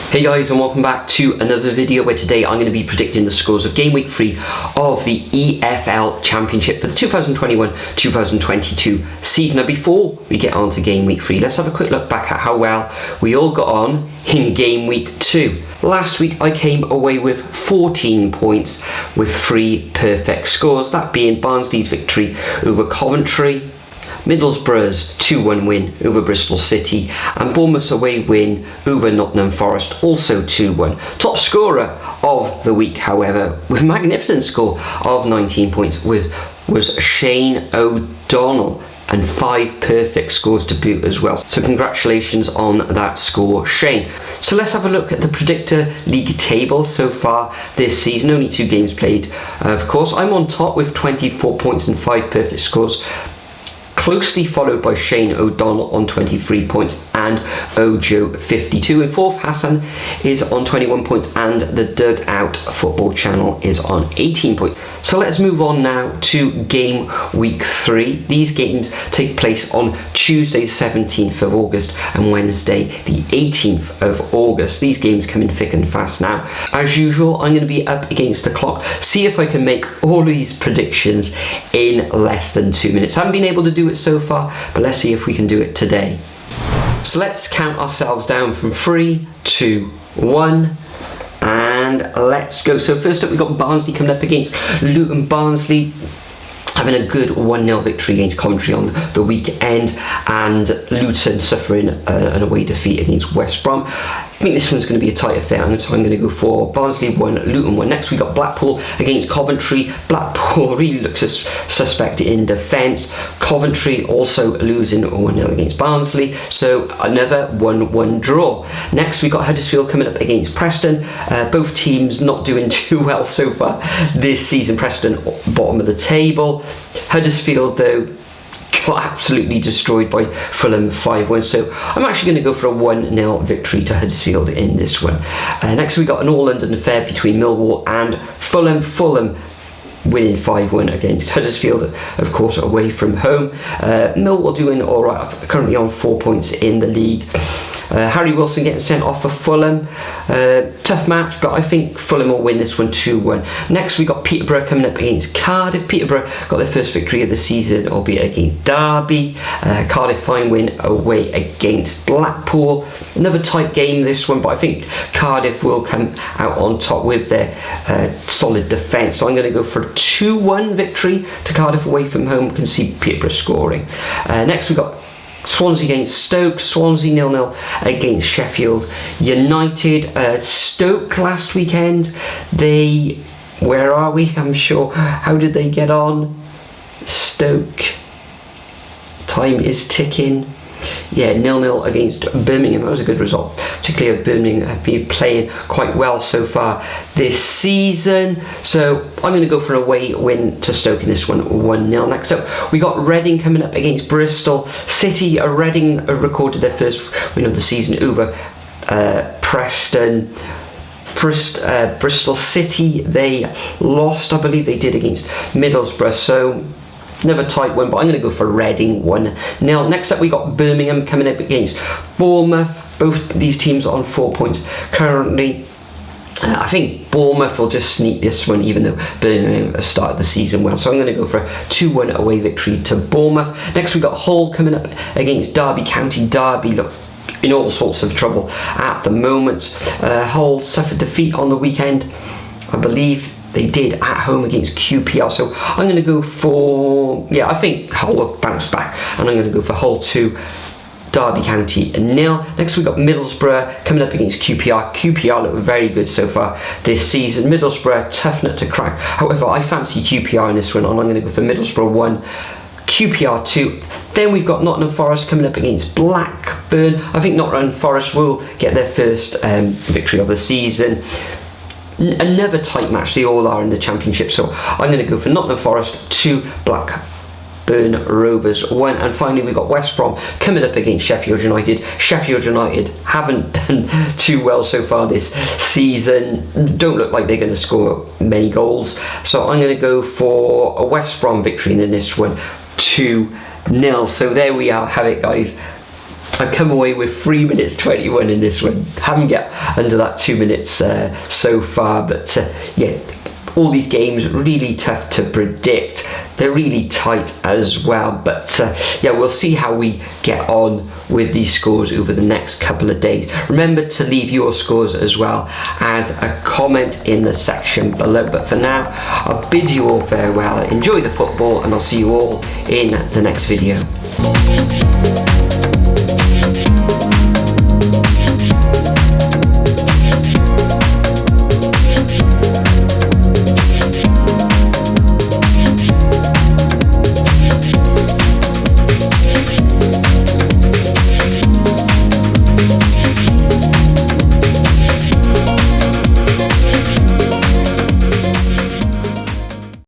Hey guys, and welcome back to another video where today I'm going to be predicting the scores of game week 3 of the EFL Championship for the 2021-2022 season. Now before we get on to game week 3, let's have a quick look back at how well we all got on in game week 2. Last week I came away with 14 points with 3 perfect scores, that being Barnsley's victory over Coventry, Middlesbrough's 2-1 win over Bristol City, and Bournemouth's away win over Nottingham Forest, also 2-1. Top scorer of the week, however, with a magnificent score of 19 points, was Shane O'Donnell, and 5 perfect scores to boot as well. So congratulations on that score, Shane. So let's have a look at the Predictor League table so far this season. Only 2 games played, of course. I'm on top with 24 points and 5 perfect scores, closely followed by Shane O'Donnell on 23 points and Ojo 52. In fourth, Hassan is on 21 points and the Dugout Football Channel is on 18 points. So let's move on now to game week 3. These games take place on Tuesday 17th of August and Wednesday the 18th of August. These games come in thick and fast now. As usual, I'm going to be up against the clock, see if I can make all these predictions in less than 2 minutes. I haven't been able to do it so far, but let's see if we can do it today. So let's count ourselves down from 3, 2, 1, and let's go. So first up, we've got Barnsley coming up against Luton. Barnsley having a good 1-0 victory against Coventry on the weekend, and Luton suffering an away defeat against West Brom. I think this one's going to be a tight affair, so I'm going to go for Barnsley 1, Luton 1. Next we got Blackpool against Coventry. Blackpool really looks suspect in defence. Coventry also losing 1-0 against Barnsley, so another 1-1 draw. Next we got Huddersfield coming up against Preston. Both teams not doing too well so far this season. Preston bottom of the table. Huddersfield though got absolutely destroyed by Fulham 5-1, so I'm actually going to go for a 1-0 victory to Huddersfield in this one. Next we got an all-London affair between Millwall and Fulham. Fulham winning 5-1 against Huddersfield, of course away from home. Millwall doing alright, currently on 4 points in the league. Harry Wilson getting sent off for Fulham. Tough match, but I think Fulham will win this one 2-1. Next we got Peterborough coming up against Cardiff. Peterborough got their first victory of the season, albeit against Derby. Cardiff fine win away against Blackpool. Another tight game this one, but I think Cardiff will come out on top with their solid defence. So I'm going to go for a 2-1 victory to Cardiff away from home. Can see Peterborough scoring. Next we got Swansea against Stoke. Swansea 0-0 against Sheffield United. Stoke last weekend, where are we? I'm sure. How did they get on? Stoke. Time is ticking. Yeah, 0-0 against Birmingham. That was a good result, particularly if Birmingham have been playing quite well so far this season. So I'm going to go for an away win to Stoke in this one, 1-0. Next up, we got Reading coming up against Bristol City. Reading recorded their first win of the season over Preston. Bristol City, they lost, I believe they did, against Middlesbrough. So another tight one, but I'm going to go for Reading 1-0. Next up we got Birmingham coming up against Bournemouth. Both these teams are on 4 points currently. I think Bournemouth will just sneak this one, even though Birmingham have started the season well. So I'm going to go for a 2-1 away victory to Bournemouth. Next we got Hull coming up against Derby County. Derby look in all sorts of trouble at the moment. Hull suffered defeat on the weekend, I believe they did, at home against QPR. So I'm going to go for, I think Hull will bounce back, and I'm going to go for Hull 2, Derby County 0. Next we got Middlesbrough coming up against QPR. QPR look very good so far this season. Middlesbrough, tough nut to crack. However, I fancy QPR in this one, and I'm going to go for Middlesbrough 1, QPR 2. Then we've got Nottingham Forest coming up against Blackburn. I think Nottingham Forest will get their first victory of the season. Another tight match, they all are in the Championship, so I'm going to go for Nottingham Forest 2, Blackburn Rovers 1. And finally we got West Brom coming up against Sheffield United. Sheffield United haven't done too well so far this season, don't look like they're going to score many goals, so I'm going to go for a West Brom victory in this one, 2-0. So there we are, have it guys. I've come away with 3 minutes 21 in this one. Haven't get under that 2 minutes so far, but yeah, all these games really tough to predict. They're really tight as well, but yeah, we'll see how we get on with these scores over the next couple of days. Remember to leave your scores as well as a comment in the section below, but for now I'll bid you all farewell. Enjoy the football, and I'll see you all in the next video.